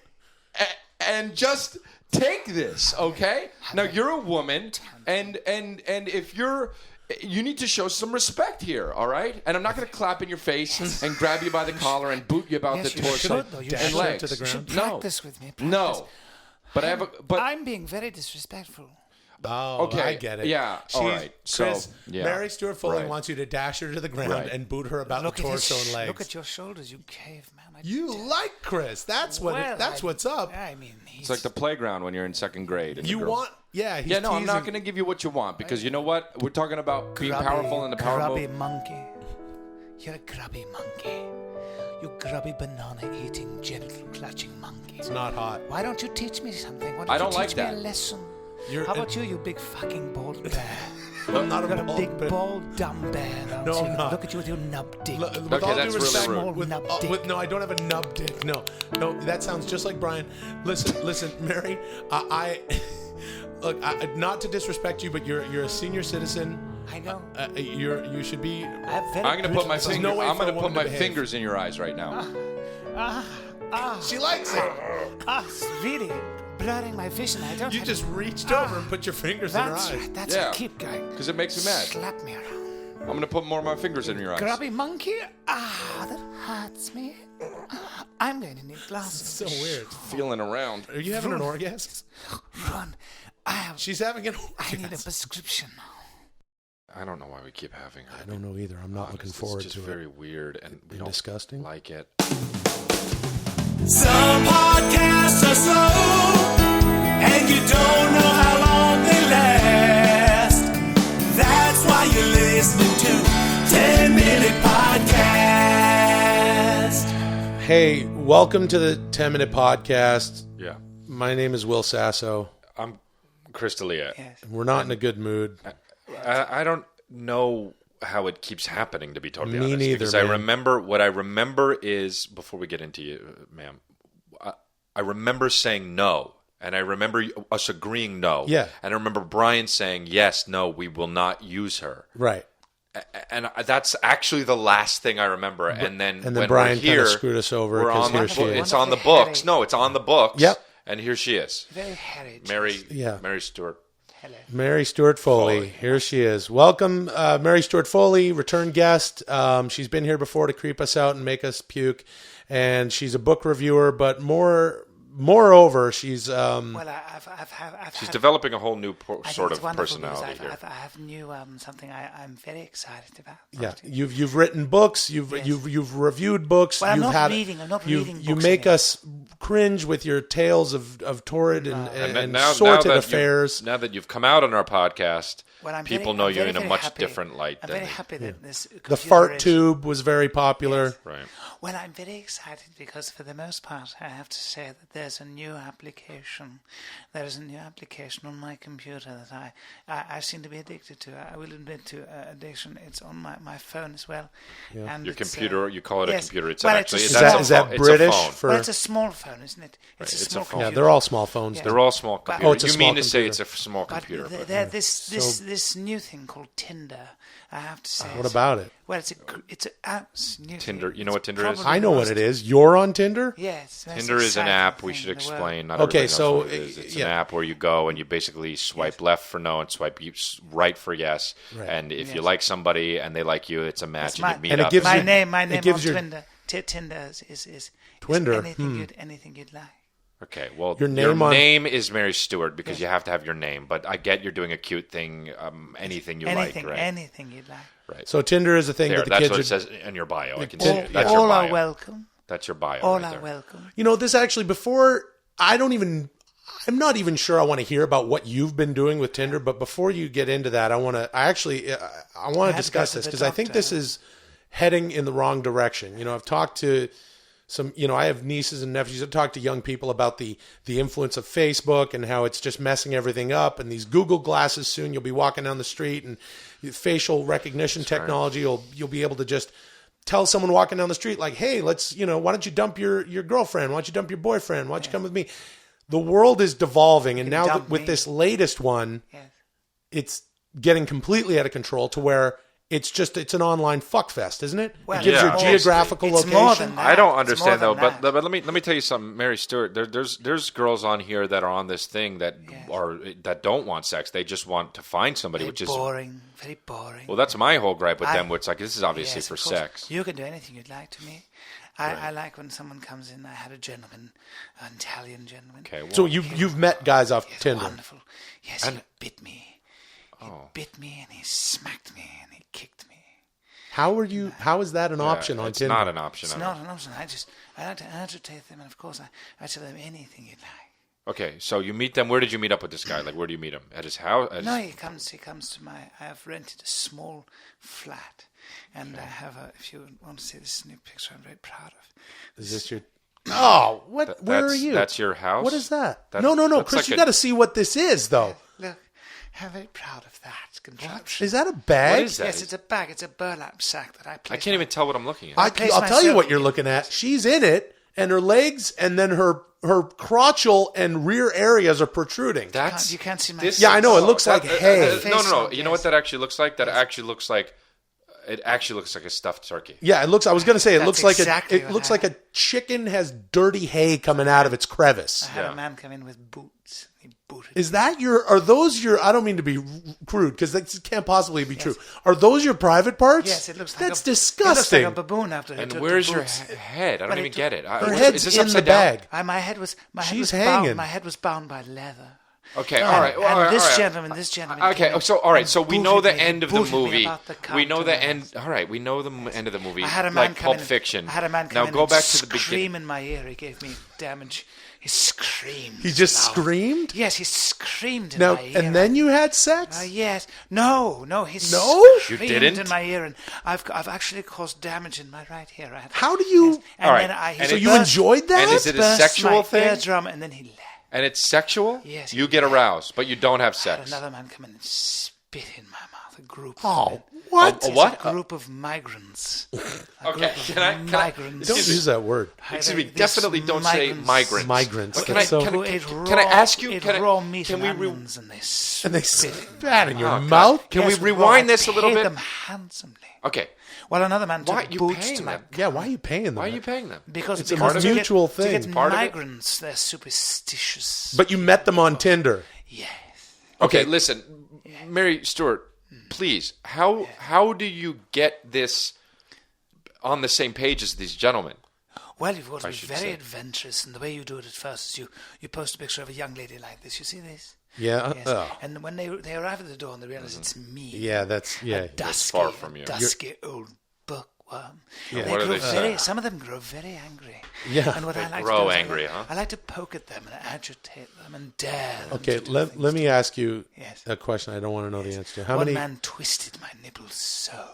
and just take this, okay? Now you're a woman, and if you need to show some respect here, all right? And I'm not going to clap in your face and grab you by the collar and boot you about Yes, the you torso should, though. You and should. legs. To the You should ground. practice with me. No. But I'm being very disrespectful. Oh, okay, I get it. Yeah, all right. Chris, So, yeah. Mary Stuart Foley Right. wants you to dash her to the ground Right. and boot her about the torso and legs. Look at your shoulders, you caveman. You like Chris. That's what's up. I mean, It's like the playground when you're in second grade. And You the girls- want... Yeah, he's Yeah, no, I'm not teasing. going to give you what you want because you know what? We're talking about being powerful in the power grubby move. monkey. You're a grubby monkey. You grubby banana-eating, gentle-clutching monkey. It's not hot. Why don't you teach me something? Why don't I don't you like teach that. me a lesson? You're- How about you big fucking bald bear? I'm not You're a a bald big, bear. bald, dumb bear, don't No, you? I'm not. Look at you with your nub dick. With Okay, all that's due really respect, rude. with, Nub dick. no, I don't have a nub dick. No, that sounds just like Brian. Listen, Mary. Look, not to disrespect you, but you're a senior citizen. I know. You should be. I'm going to put my There's no way I'm for a going to put woman to my behave. fingers in your eyes right now. She likes it. Sweetie, blurring my vision. I don't You have just reached over and put your fingers in her That's eyes. right. That's Yeah. right. Keep going. Because it makes me mad. Slap me around. I'm going to put more of my fingers in your eyes. Grubby monkey? That hurts me. I'm going to need glasses. So weird. Feeling around. Are you having an orgasm? Run. She's having an I need a orgasm. prescription. I don't know why we keep having her. I don't know either. I'm not looking It's forward just to very it. weird and we And don't disgusting. like it. Some podcasts are slow, and you don't know how long they last. That's why you're listening to 10-Minute Podcast. Hey, welcome to the 10-Minute Podcast. Yeah. My name is Will Sasso. I'm Chris D'Elia. Yes. We're not in a good mood. I don't know how it keeps happening, to be totally Me honest. neither, Because man. what I remember is, before we get into you, ma'am, I remember saying no. And I remember us agreeing no. Yeah. And I remember Brian saying, yes, no, we will not use her. Right. And that's actually the last thing I remember. And then when Brian we're here, kinda screwed us over we're 'cause on here the she book. is. It's on the Wonderful books. Harry. No, it's on the books. Yep. And here she is. Very hairy. Mary Stewart. Hello. Mary Stuart Foley. Here she is. Welcome, Mary Stuart Foley, return guest. She's been here before to creep us out and make us puke. And she's a book reviewer, but moreover, she's... Well, I've She's had, developing a whole new I think sort it's of wonderful because personality here. I have new something I'm very excited about. Yeah, you've written books. You've reviewed books. Well, I'm you've not reading. I'm not reading You books make anymore. us cringe with your tales of torrid and now sordid that affairs. now that you've come out on our podcast, Well, I'm people very- know I'm you very, in a very much happy. different light. I'm than very they- happy that this The computer fart is- tube was very popular. Right. Well, I'm very excited because for the most part, I have to say that there's a new application. There is a new application on my computer that I seem to be addicted to. I will admit to addiction. It's on my phone as well. Yeah. And Your it's, computer, you call it yes. a computer. It's Well, actually it's Is a that's that, a is that phone. It's a British? phone. For Well, it's a small phone, isn't it? It's a it's a small phone. yeah, computer. they're all small phones. Yeah. They're all small computers. Oh, it's a you small mean to say computer. it's a small But computer? but- this new thing called Tinder, I have to say. What about it? Well, it's a new Tinder. thing. You know what It's Tinder is? probably I know the what most- it is. You're on Tinder? Yes. the most Tinder is an exciting app. We thing should in the world. explain. Not Okay, everybody knows so, what it is. It's yeah. an app where you go and you basically swipe left for no and swipe right for yes. Right. And if you Yes. like somebody and they like you, it's a match That's and my- you meet And it up. gives My you- name it on gives your- Tinder. Tinder is Twinder, anything you'd like. Okay, well, Your your name name is Mary Stewart because you have to have your name. But I get you're doing a cute thing, anything you Anything, like, right? anything you'd like. Right. So Tinder is a thing There, that the that's kids what are... it says in your bio. I can All- see it. That's your all bio. are welcome. That's your bio. All right are there. welcome. You know, this actually, before... I'm not even sure I want to hear about what you've been doing with Tinder, but before you get into that, I want to discuss to this the because I think doctor. this is heading in the wrong direction. You know, I've talked to some, I have nieces and nephews. I've talked to young people about the influence of Facebook and how it's just messing everything up, and these Google glasses soon you'll be walking down the street and facial recognition technology, you'll be able to just tell someone walking down the street, like, hey, let's, why don't you dump your girlfriend? Why don't you dump your boyfriend? Why don't you come with me? The world is devolving, and now dump with me. this latest one, Yes. it's getting completely out of control to where it's an online fuckfest, isn't it? Well, it gives yeah. your geographical It's location. more than that. I don't It's understand more though, than but that. let me tell you something, Mary Stewart. There's girls on here that are on this thing that that don't want sex. They just want to find somebody, Very which is boring. Very boring. well. That's my whole gripe with them. Where it's like this is obviously Yes, for of course. sex. You can do anything you'd like to me. I like when someone comes in. I had a gentleman, an Italian gentleman. Okay. Well, So you've met guys off Tinder. Wonderful. Yes, he bit me. He bit me and he smacked me and he kicked me. How is that an option on it's Tinder? not an option. It's not an option. I like to agitate them, and of course I tell them anything you like. Okay, so you meet them. Where did you meet up with this guy? Like, where do you meet him? At his house? No, he comes to my. I have rented a small flat, and I have a. If you want to see this new picture, I'm very proud of. Is this your? Oh, what? Where are you? That's your house? What is that? That's- No, that's Chris, like you a- got to see what this is, though. Look, I'm very proud of that contraption. Is that a bag? What is that? Yes, it's a bag. It's a burlap sack that I place. I can't even tell what I'm looking at. I'll place tell you myself what you're in. looking at. She's in it, and her legs, and then her crotchal and rear areas are protruding. That's You can't see my. this- Yeah, I know. It looks like hay. No. You know Yes. what that actually looks like? That actually looks like. It actually looks like a stuffed turkey. Yeah, it looks. I was going to say it That's looks like exactly it what looks like a chicken has dirty hay coming out of its crevice. I had Yeah. a man come in with boots. He booted. Is that your? Are those your? I don't mean to be crude because that can't possibly be true. Are those your private parts? Yes, it looks like that's It disgusting. looks like a baboon after he And took where's the your boots. head? I don't But even it get it. Her Is head's this in the upside down? bag. My head was She's bound. hanging. My head was bound by leather. Okay, all right. And all right, this all right. gentleman. Okay, came so all right, so we booted know the me, end of the booted me movie. about the We know the countenance. end. All right, we know the end of the movie. I had a man like come Pulp in, Fiction. I had a man come now in go and back to the scream beginning. in my ear. He gave me damage. He screamed. He just loud. screamed? Yes, he screamed in Now, my ear. and then you had sex? Yes. No. He No? screamed You didn't? in my ear, and I've actually caused damage in my right ear. I had, How do you? Yes. And All right. then And So it you burst- enjoyed that? And is it a burst sexual my thing? eardrum, and then he left. And it's sexual? Yes, You get aroused, but you don't have I had sex. another man come in and spit in my mouth. A group. Oh, what? A what? A group of migrants. Okay, can I- Migrants. Don't use that word. Excuse me. These Definitely don't say migrants. Migrants. Can That's I- so- can Who I- ate can I ask you? ate Can I- raw meat can and we re- onions, and they And they spit in spat in your Oh, God. mouth? Can Yes, we raw. rewind I this a little paid bit? them handsomely. Okay. Well, another man Why took are you boots paying to my them? Yeah, why are you paying them? Why are you paying them? because It's a because to mutual get, thing. To get Part of it? migrants, they're superstitious. But you met them on Tinder. yes. Okay, listen, Mary Stuart, please. How do you get this on the same page as these gentlemen? Well, you've got to be should very say. adventurous, and the way you do it at first is you post a picture of a young lady like this. You see this? Yeah. Yes. Oh. And when they arrive at the door and they realize it's me. Yeah, that's yeah. A dusky, far from you. dusky old bookworm. Yeah. They What do grow they say? some of them grow very angry. Yeah. And what They I like grow to do is angry, huh? I like to poke at them and agitate them and dare them. Okay, to do let things. me ask you Yes. a question I don't want to know the answer to. How One many? man twisted my nipples so.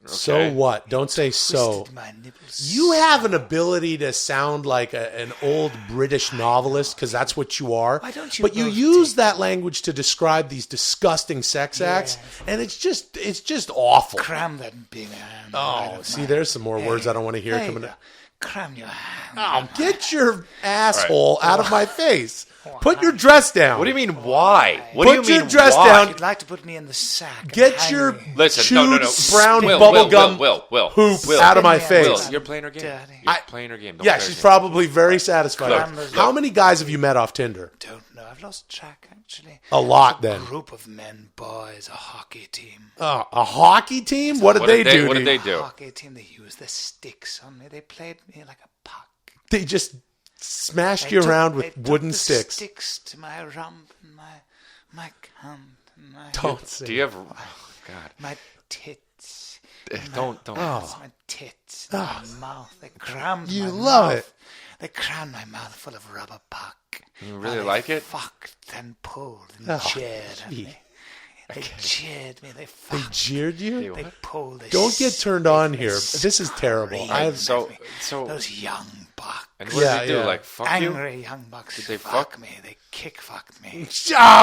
So Okay. what? Don't say so. Twisted my nipples. You have an ability to sound like an old British novelist because that's what you are. Why don't you but you both use take- that language to describe these disgusting sex acts, and it's just awful. Cram that big hand. Oh, see, there's some more words I don't want to hear There you coming. go. Cram your hand. Oh, get your asshole out of my face. Put your dress down. What do you mean, why? What Put do you mean, your dress why? down. You'd like to put me in the sack. and Get hang your me. Listen, chewed no. brown Will, bubblegum Will. hoop out of my Will, face. Will, you're playing her game. Dirty. You're playing her game. Don't Yeah, play her she's game. probably very satisfied. Look. How many guys have you met off Tinder? Don't know. I've lost track, actually. A lot, A then. group of men, boys, a hockey team. A hockey team? What did What they did they- do? what to did they you? do? Hockey team, they used their sticks on me. They played me like a puck. They just smashed They you took- around they with took wooden the sticks. sticks to my rump and my cunt and my, Don't say. Do you have? Oh, God. my tits. Don't. That's my tits. My mouth. They crammed You my love mouth. it. They crammed my mouth full of rubber puck. You really And like they it? Fucked and pulled and Oh, jeered at gee. me. They jeered me. They They fucked. jeered you? They pulled. They Don't get turned spit, on they here. This is terrible. screamed I have at So- me. so- those young bucks. And what did Yeah, they do? yeah. Like fuck you? Angry young bucks. Did they fuck fuck? me? They kick fucked me.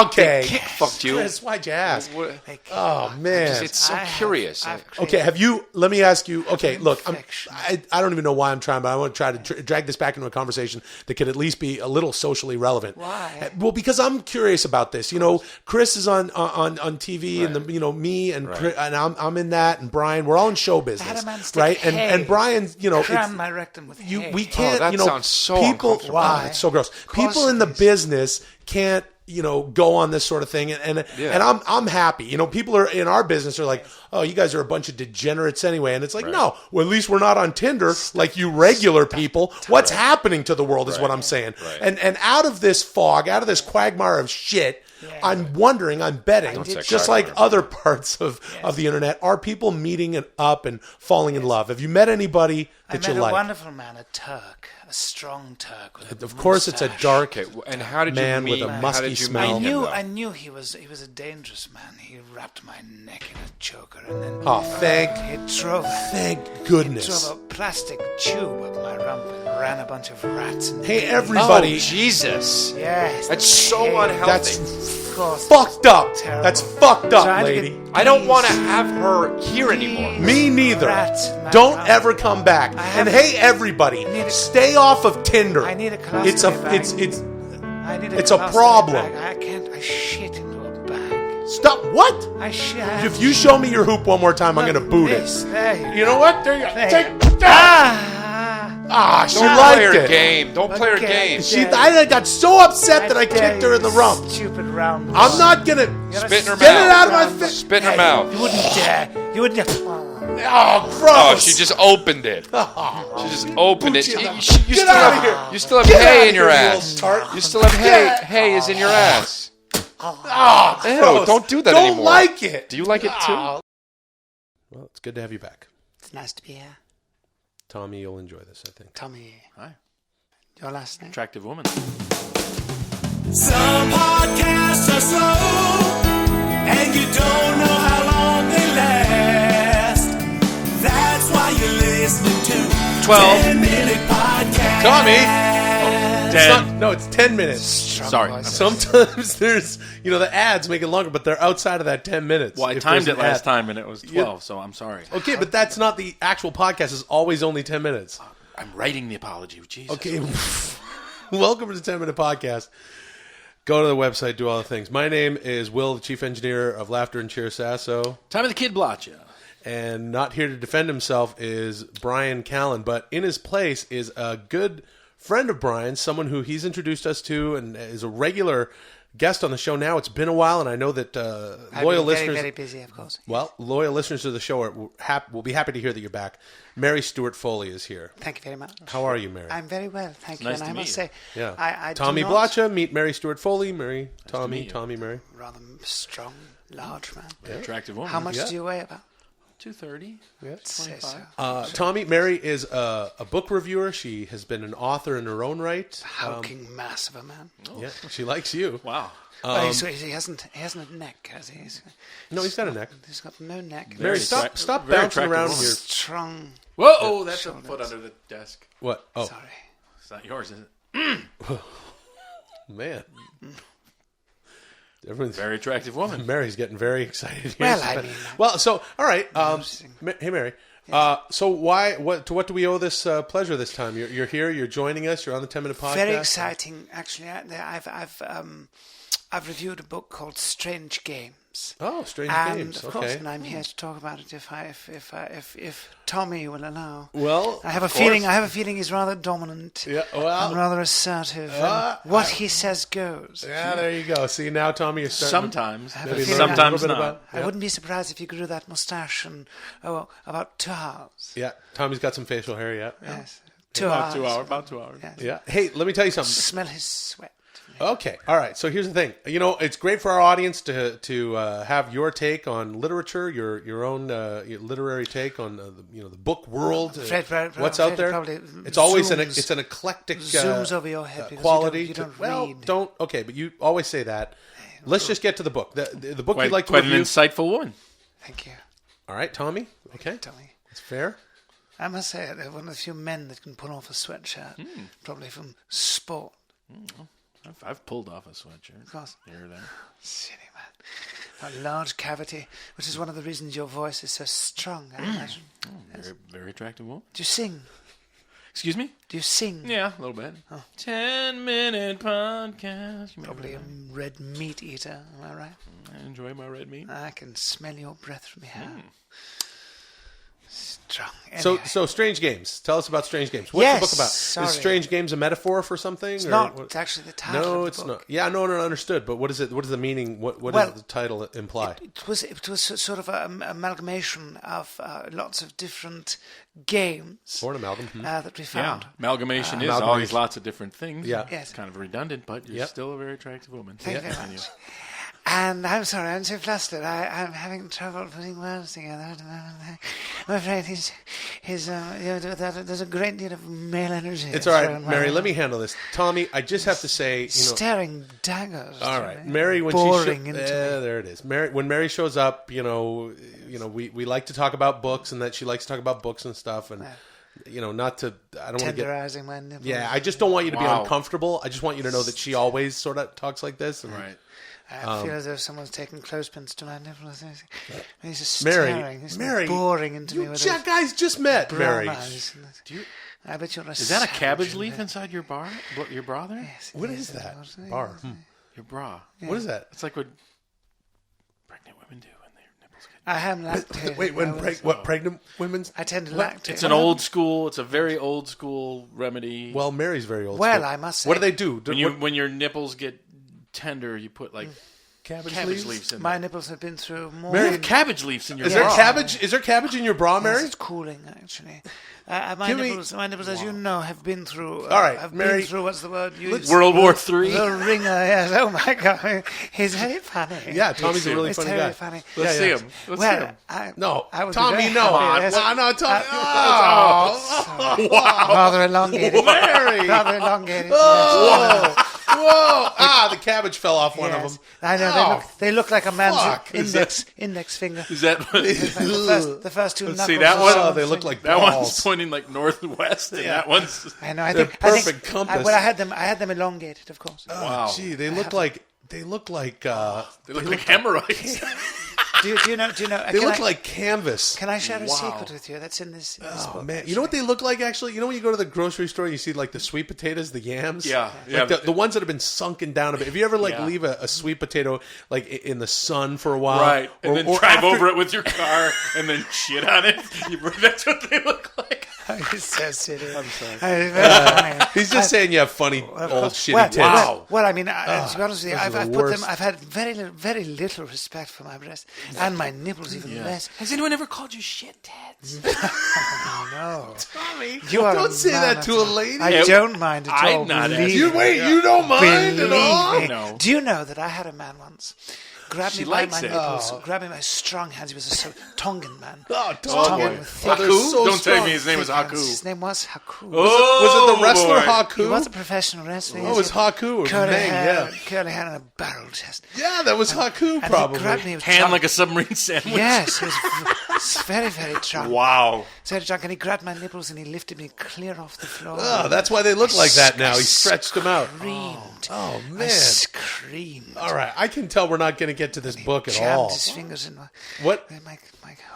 Okay. Kick fucked you. Chris, why'd you ask? What- They kick Oh, fucked me. man. It's so I have- curious. I've Okay, have you? Let me ask you. Okay, look, infection. I don't even know why I'm trying, but I want to try to drag this back into a conversation that could at least be a little socially relevant. Why? Well, because I'm curious about this. You know, Chris is on TV, and me and Right. Chris, and I'm in that, and Brian, we're all in show business, a man stick right? hay. And Brian, Cram my rectum with hay. we can't. that you know, sounds so people. uncomfortable. Wow, it's so gross. People in the it is. business can't go on this sort of thing, and I'm happy. People are in our business are like, oh, you guys are a bunch of degenerates anyway, and it's like, no, well, at least we're not on Tinder like you regular people. What's happening to the world is what I'm saying. Right. And out of this fog, out of this quagmire of shit, I'm wondering, I'm betting, just like other parts of the internet, are people meeting up and falling in love? Have you met anybody that you like? I met a wonderful man, a Turk, a strong Turk. With of course, it's a dark and how did man you meet, with a musky smell. I knew he was a dangerous man. He wrapped my neck in a choker, and then thank goodness. He drove a plastic tube up my rump and ran a bunch of rats. Hey, everybody! Oh, Jesus! Yes, that's so unhealthy. That's fucked up. Terrible. That's fucked up, lady. I don't want to have her here anymore. Me neither. Don't ever come back. And hey, everybody, stay off of Tinder. I need a colostomy bag. It's a problem. I can't. I shit into a bag. Stop. What? I shit. If you show me your hoop one more time, I'm gonna boot it. You know what? There you go. She Don't liked play her it. game. Don't play her game. I got so upset that I kicked her in the rump. Stupid round. I'm not gonna spit in her mouth. Get it out of my face. Spit in her mouth. You wouldn't dare. You wouldn't dare. Oh, gross. Oh, she just opened it. She just opened it. Get out of here. You still have hay in your ass. You still have hay. Hay is in your ass. Ew, don't do that anymore. Don't like it. Do you like it too? Well, it's good to have you back. It's nice to be here. Tommy, you'll enjoy this, I think. Tommy. Hi. Your last name? Attractive woman. Some podcasts are slow, and you don't know how long they last. That's why you're listening to 10-minute podcast. Tommy! It's 10 minutes. Sorry. Sometimes there's, the ads make it longer, but they're outside of that 10 minutes. Well, I timed it last time, and it was 12, so I'm sorry. Okay, but that's not the actual podcast. It's always only 10 minutes. I'm writing the apology. Jesus. Okay. Welcome to the 10-minute podcast. Go to the website, do all the things. My name is Will, the chief engineer of Laughter and Cheer Sasso. Time of the Kid Blotcha. And not here to defend himself is Bryan Callen, but in his place is a good friend of Bryan's, someone who he's introduced us to and is a regular guest on the show now. It's been a while, and I know that loyal listeners... very busy, of course. Well, loyal listeners to the show will be happy to hear that you're back. Mary Stuart Foley is here. Thank you very much. How are you, Mary? I'm very well, thank you. Nice and to I must meet say, I Tommy Blotcha, meet Mary Stuart Foley. Mary, Tommy, Mary. Rather strong, large man. Yeah. Attractive woman. How much do you weigh about? 230. Yeah. 25. Tommy, Mary is a book reviewer. She has been an author in her own right. Hulking mass of a man. Yeah, she likes you. Wow. So he hasn't a neck, has he? No, he's got a neck. He's got no neck. Mary, stop bouncing around here. Strong. Whoa, oh, that's a foot under the desk. What? Oh. Sorry. It's not yours, is it? Man. Everyone's very attractive woman. Mary's getting very excited here. Well, I mean... Well, so, all right. Hey, Mary. So what do we owe this pleasure this time? You're here. You're joining us. You're on the 10-minute podcast. Very exciting, actually. I've reviewed a book called Strange Games. Oh, Strange Games. And of course, and I'm here to talk about it if Tommy will allow. Well, I have a feeling he's rather dominant. Yeah, well, and rather assertive. What he says goes. Yeah, there you go. See, now Tommy, you're starting. Sometimes not. I wouldn't be surprised if you grew that mustache in about 2 hours. Yeah, Tommy's got some facial hair. Yeah. Yes. About 2 hours. Yes. Yeah. Hey, let me tell you something. Smell his sweat. Okay. All right. So here's the thing. It's great for our audience to have your take on literature, your own your literary take on the book world. What's out there? It's always an eclectic zooms over your head quality. You don't read. Okay, but you always say that. Let's just get to the book. The book you'd like to review. Quite an insightful woman. Thank you. All right, Tommy. Okay, Tommy. It's fair. I must say, they're one of the few men that can pull off a sweatshirt, probably from sport. I've pulled off a sweatshirt. Of course. Here or there. Silly man. A large cavity, which is one of the reasons your voice is so strong, I imagine. Very, very attractive woman. Do you sing? Excuse me? Do you sing? Yeah, a little bit. 10-minute podcast. Probably a red meat eater, am I right? I enjoy my red meat. I can smell your breath from here. Strong. So Strange Games. Tell us about Strange Games. What's the book about? Sorry. Is Strange Games a metaphor for something? It's or not. what? It's actually the title. No, of the it's book. not. Yeah, no, understood. But what is it? What is the meaning? What does the title imply? It was sort of an amalgamation of lots of different games Or an amalgam. that we found. Amalgamation is Amalgamation. always lots of different things. Yeah. Yes. It's kind of redundant, but you're still a very attractive woman. Thank you very much. And I'm sorry, I'm so flustered. I'm having trouble putting words together. I'm afraid there's a great deal of male energy. It's all right, Mary. Let me handle this. Tommy, I just have to say, staring daggers. All right, Mary. When boring she into me. there it is. Mary. When Mary shows up, we like to talk about books, and that she likes to talk about books and stuff, and not to. I don't want to get. Tenderizing my nipples. Yeah, I just don't want you to be Wow. uncomfortable. I just want you to know that she always sort of talks like this. And, Right. I feel as though someone's taking clothespins to my nipples. He's just Mary, staring. He's Mary, boring into me you with his guys just met, brown Mary. eyes. I bet you're Is that a cabbage leaf inside your bra? Your bra there? Yes, What it is that? Yes. Bar. Your bra. What is that? It's like what pregnant women do when their nipples get. I am lactating. Wait, what pregnant women's? I tend to lactate. It's an old school. It's a very old school remedy. Well, Mary's very old. Well, school. I must say. What do they do? when your nipples get tender, you put like cabbage leaves in My there. nipples have been through more. You Mary, have cabbage leaves in your Is bra. there cabbage? Is there cabbage in your bra, Yes, Mary? it's cooling actually. My Give me- nipples, as you know, have been through. All right, have Mary, been through what's the word used? World War III. The ringer. Yes. Oh my God, he's very funny. Yeah, Tommy's a really It's funny very guy. funny. Let's see him. Let's see Well, him. No, I would be Tommy, very no. happy, yes. No, Tommy. Rather elongated. Mary. Rather elongated. Whoa! Ah, the cabbage fell off one Yes. of them. I know. They look like a man's fuck. index finger. Is that what? The first two knuckles. see, that are one- so Oh, they look like That balls. one's pointing like northwest, and that one's. I know. I They're think perfect compass. I had them elongated, of course. Wow. Gee, they look like. They look like. They look like hemorrhoids. Do you know? They look like canvas. Can I share a secret with you? That's in this Oh book. man, you know what they look like actually? You know when you go to the grocery store, you see like the sweet potatoes, the yams. Yeah, Like yeah. the ones that have been sunken down a bit. If you ever Yeah. leave a sweet potato like in the sun for a while, Right, and then drive after- over it with your car, and then shit on it. That's what they look like. He's so silly. I'm sorry. He's just saying you have funny old shitty Well, tits. well, I mean, to be honest with you, those are I've the put them. worst. I've had very little respect for my breasts and my nipples, even less. Has anyone ever called you shit tits? No, Tommy, you are don't say that man to a of- lady. I don't mind at I'm all. not believe asking. You me. wait, you don't mind at all? Believe me. No. Do you know that I had a man once grab She me by likes my it. nipples, grab me by strong hands. He was a Tongan man. Oh, Tongan Tongan. with thick they're Haku? so Don't strong. tell me his name was thick hands. Haku. His name was Haku. Was it the wrestler boy. Haku? He was a professional wrestler. Oh, yes, it was he had Haku or curly Meng, hair, yeah. curly hair and a barrel chest. Yeah, that was Haku And probably. he grabbed me with Hand drunk- like a submarine sandwich. Yes, he was very, very drunk. Wow. So drunk, and he grabbed my nipples and he lifted me clear off the floor. Oh, that's why they look like that now. He stretched them out. Screamed. Oh, I man. screamed. All right, I can tell we're not going to get to this book at Jammed all. his fingers in What? my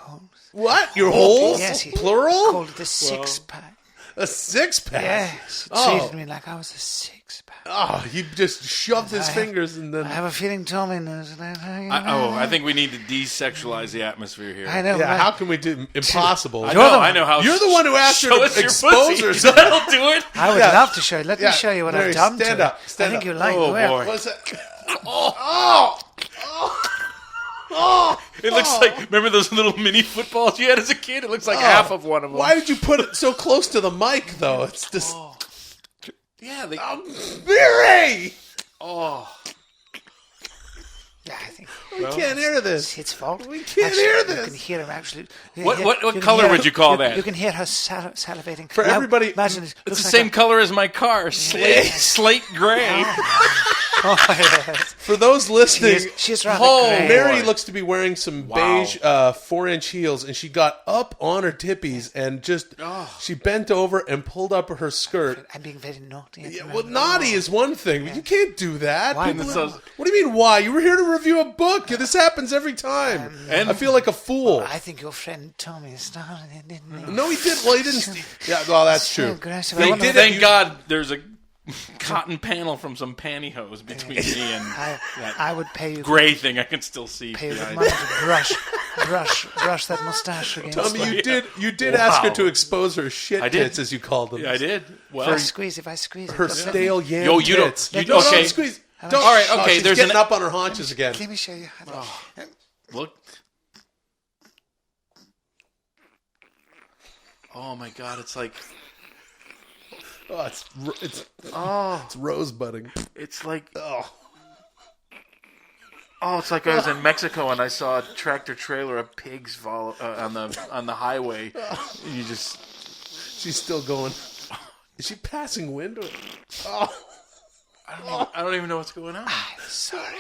holes. What? Your holes? Yes, he Plural? called it a six-pack. A six-pack? Yes, he Oh. treated me like I was a six-pack. Oh, he just shoved his fingers and I then... have a feeling Tommy knows. I think we need to desexualize the atmosphere here. I know. Yeah, right? how can we do impossible? I know how. You're the one who asked her Show to us your expose pussy. herself. That'll do it. I would Yeah. love to show you. Let Yeah, me show you what Mary, I've done stand to up, it. stand I think up. you like Oh, it. boy. What's that? Oh! It looks like, remember those little mini footballs you had as a kid? It looks like half of one of them. Why did you put it so close to the mic, though? It's just... Yeah, they. Mary! Oh. Yeah, I think We can't hear it's this. his fault. We can't hear You this. can hear him actually. You What- can what you can color hear would her- you call that? You can hear her salivating. For Now, everybody- imagine it It's looks the like same color as my car. Slate gray. Oh, yes. For those listening... She's rather Oh, gray. Mary boy. looks to be wearing some Wow. beige 4-inch heels, and she got up on her tippies and just she bent over and pulled up her skirt. I'm being very naughty. at the Yeah, well, moment. naughty is one thing, but you can't do that. Why People- not? what do you mean? Why? You were here to review a book. This happens every time. And- I feel like a fool. I think your friend Tommy started it, didn't he? No, he didn't. Well, he didn't. Yeah, well, that's So true. aggressive. They I wonder- did it. Thank God there's a cotton panel from some pantyhose between me and I would pay you. gray thing I can still see. Pay you the money to brush that mustache against. Tommy, you did ask her to expose her shit tits, as you called them. Yeah, I did. Well, If I squeeze it, Her stale yam Yo, you don't- tits. you- No, okay. don't squeeze. Don't. All right, okay, She's there's getting an- up on her haunches again. Let me show you. look. Oh my God! It's like Oh, it's rosebudding. it's like it's like I was in Mexico and I saw a tractor trailer of pigs follow on the highway. You just She's still going. Is she passing wind? Or... Oh. I don't even know what's going on. Sorry.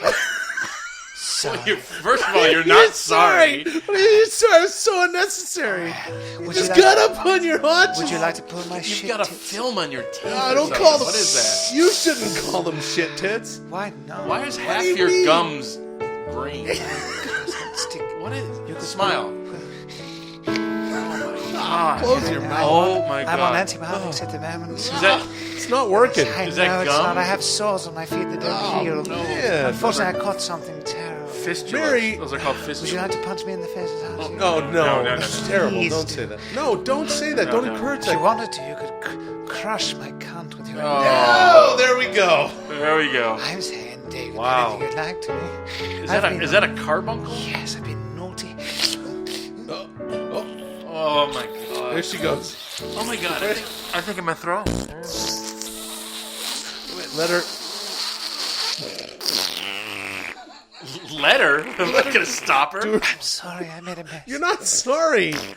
First of all, you're not sorry. What are you sorry? It's so unnecessary. You just got up on your haunches. Would you like to pull my shit? You've got a tits? film on your teeth. Don't call them. What is that? You shouldn't call them shit tits. Why no? Why is half do you your mean? gums green? Stick. What is? You can smile. God. Close your mouth. Oh my I'm on God. antibiotics at the moment. Is that? It's not working. I Is know that it's gum? not. I have sores on my feet that don't heal. man. Unfortunately, I caught something terrible. Fistulas. Mary- Those are called Would you fistulas. like to punch me in the face? No, no, no. It's terrible. Please Don't do. say that. No, don't say that. Don't encourage If you that. wanted to, you could crush my cunt with your. Oh, there we go. There we go. I'm saying, David, Wow. anything you'd like to me. Is that a carbuncle? Yes, I've been naughty. Oh my God. There she goes. Oh my God. I think I'm gonna throw. Let her. Let her. I'm not gonna stop her. I'm sorry, I made a mess. You're not sorry.